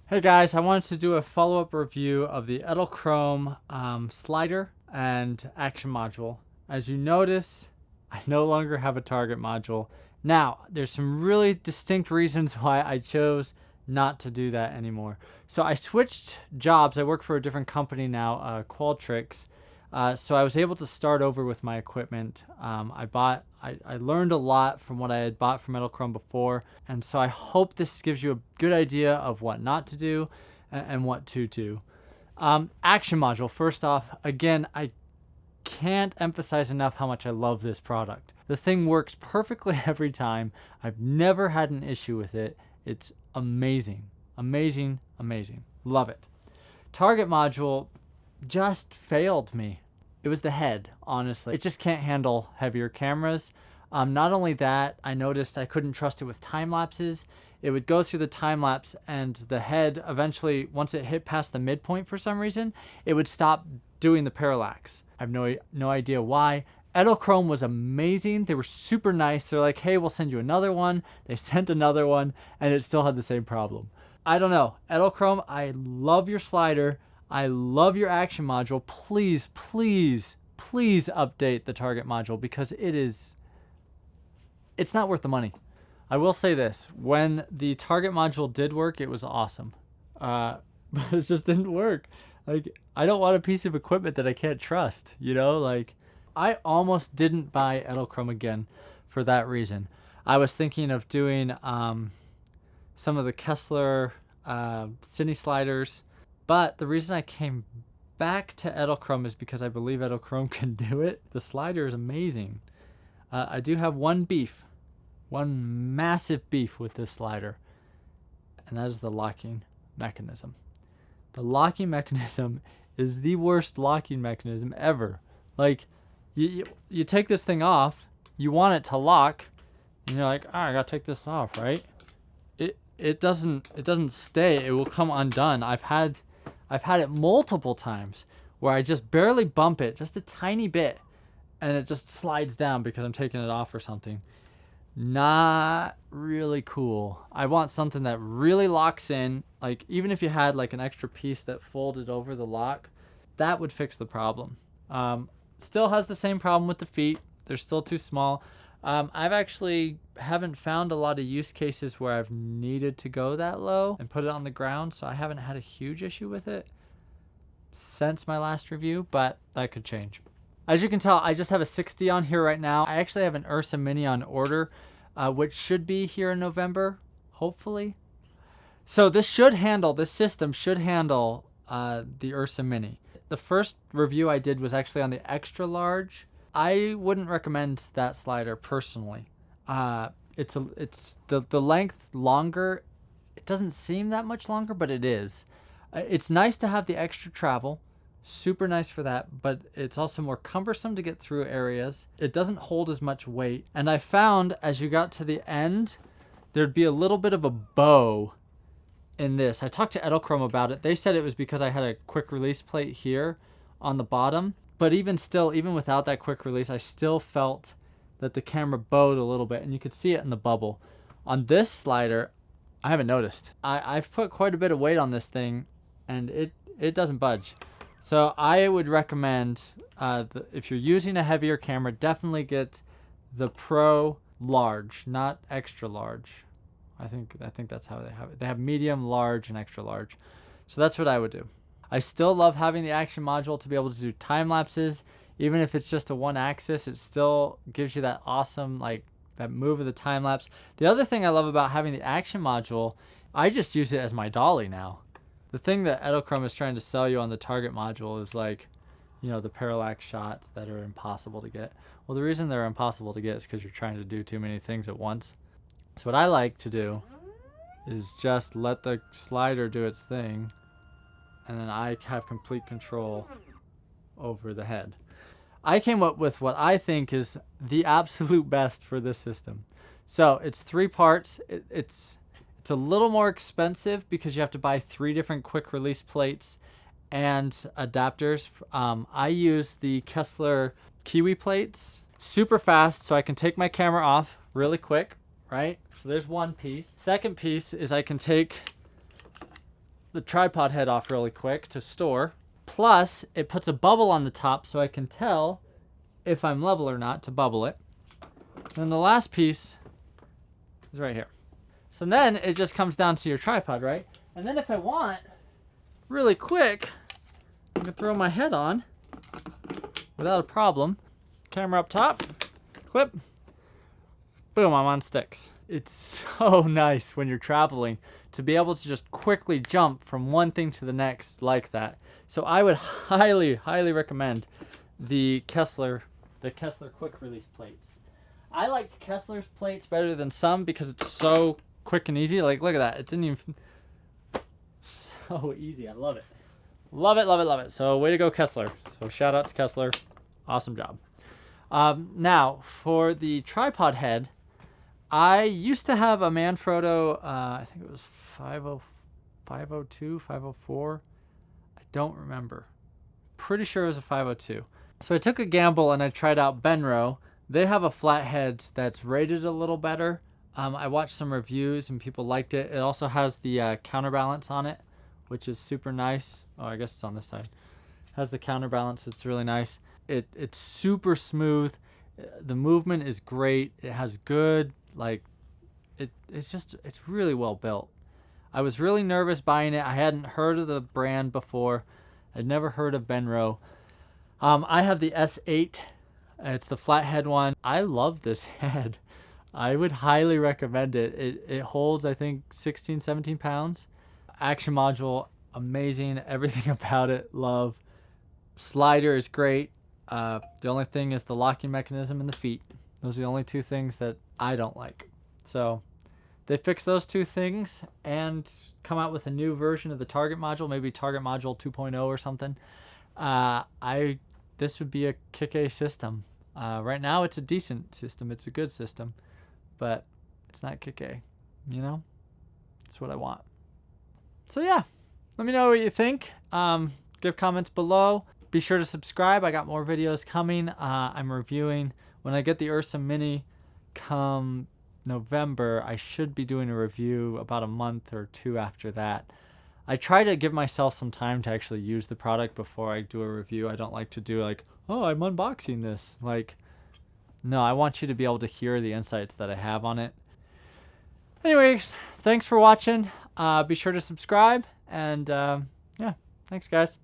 Hey guys, I wanted to do a follow-up review of the Edelkrone slider and action module. As you notice, I no longer have a target module. Now, there's some really distinct reasons why I chose not to do that anymore. So I switched jobs. I work for a different company now, Qualtrics. So I was able to start over with my equipment. I learned a lot from what I had bought from Edelkrone before, and so I hope this gives you a good idea of what not to do and what to do. Action module, first off, again, I can't emphasize enough how much I love this product. The thing works perfectly every time. I've never had an issue with it. It's amazing, amazing, amazing. Love it. Target module just failed me. It was the head, honestly. It just can't handle heavier cameras. Not only that, I noticed I couldn't trust it with time lapses. It would go through the time lapse and the head eventually, once it hit past the midpoint for some reason, it would stop doing the parallax. I have no idea why. Edelkrone was amazing. They were super nice. They're like, hey, we'll send you another one. They sent another one and it still had the same problem. I don't know. Edelkrone, I love your slider. I love your action module. Please, please, please update the target module because it's not worth the money. I will say this, when the target module did work, it was awesome. But it just didn't work. Like, I don't want a piece of equipment that I can't trust, you know? Like, I almost didn't buy Edelkrone again for that reason. I was thinking of doing some of the Kessler Cine sliders. But the reason I came back to Edelkrone is because I believe Edelkrone can do it. The slider is amazing. I do have one massive beef with this slider, and that is the locking mechanism. The locking mechanism is the worst locking mechanism ever. Like, you take this thing off, you want it to lock, and you're like, I gotta take this off, right? It doesn't stay. It will come undone. I've had it multiple times where I just barely bump it just a tiny bit and it just slides down because I'm taking it off or something. Not really cool. I want something that really locks in. Like, even if you had like an extra piece that folded over the lock, that would fix the problem. Still has the same problem with the feet. They're still too small. I've actually haven't found a lot of use cases where I've needed to go that low and put it on the ground, so I haven't had a huge issue with it since my last review, but that could change. As you can tell, I just have a 60 on here right now. I actually have an Ursa Mini on order, which should be here in November, hopefully. So this system should handle the Ursa Mini. The first review I did was actually on the extra large. I wouldn't recommend that slider personally. It's the length longer. It doesn't seem that much longer, but it is. It's nice to have the extra travel. Super nice for that, but it's also more cumbersome to get through areas. It doesn't hold as much weight. And I found as you got to the end, there'd be a little bit of a bow in this. I talked to Edelkrone about it. They said it was because I had a quick release plate here on the bottom. But even still, even without that quick release, I still felt that the camera bowed a little bit, and you could see it in the bubble. On this slider, I haven't noticed. I've put quite a bit of weight on this thing, and it doesn't budge. So I would recommend, if you're using a heavier camera, definitely get the Pro large, not extra large. I think that's how they have it. They have medium, large, and extra large. So that's what I would do. I still love having the action module to be able to do time lapses. Even if it's just a one axis, it still gives you that awesome, like, that move of the time lapse. The other thing I love about having the action module, I just use it as my dolly now. The thing that Edelkrone is trying to sell you on the target module is like, you know, the parallax shots that are impossible to get. Well, the reason they're impossible to get is because you're trying to do too many things at once. So what I like to do is just let the slider do its thing, and then I have complete control over the head. I came up with what I think is the absolute best for this system. So it's 3 parts. It's a little more expensive because you have to buy 3 different quick release plates and adapters. I use the Kessler Kiwi plates. Super fast, so I can take my camera off really quick, right? So there's one piece. Second piece is I can take the tripod head off really quick to store. Plus, it puts a bubble on the top so I can tell if I'm level or not to bubble it. Then the last piece is right here. So then it just comes down to your tripod, right? And then if I want, really quick, I can throw my head on without a problem. Camera up top, clip, boom, I'm on sticks. It's so nice when you're traveling to be able to just quickly jump from one thing to the next like that. So I would highly, highly recommend the Kessler quick release plates. I liked Kessler's plates better than some because it's so quick and easy. Like, look at that. It didn't even... So easy. I love it. Love it, love it, love it. So way to go, Kessler. So shout out to Kessler. Awesome job. Now, for the tripod head, I used to have a Manfrotto, I think it was 502, 504. I don't remember. Pretty sure it was a 502. So I took a gamble and I tried out Benro. They have a flathead that's rated a little better. I watched some reviews and people liked it. It also has the counterbalance on it, which is super nice. Oh, I guess it's on this side. It has the counterbalance. It's really nice. It's super smooth. The movement is great. It has good, like, it's really well built. I was really nervous buying it. I hadn't heard of the brand before. I'd never heard of Benro. I have the S8. It's the flathead one. I love this head. I would highly recommend it. It holds, I think, 16, 17 pounds. Action module, amazing. Everything about it, love. Slider is great. The only thing is the locking mechanism and the feet. Those are the only two things that I don't like. So they fix those two things and come out with a new version of the target module, maybe target module 2.0 or something. This would be a kick-A system. Right now it's a decent system. It's a good system, but it's not kick-A, you know? That's what I want. So yeah, let me know what you think. Give comments below. Be sure to subscribe. I got more videos coming. I'm reviewing. When I get the Ursa Mini come November, I should be doing a review about a month or two after that. I try to give myself some time to actually use the product before I do a review. I don't like to do like, oh, I'm unboxing this. Like, no, I want you to be able to hear the insights that I have on it. Anyways, thanks for watching. Be sure to subscribe. And yeah, thanks, guys.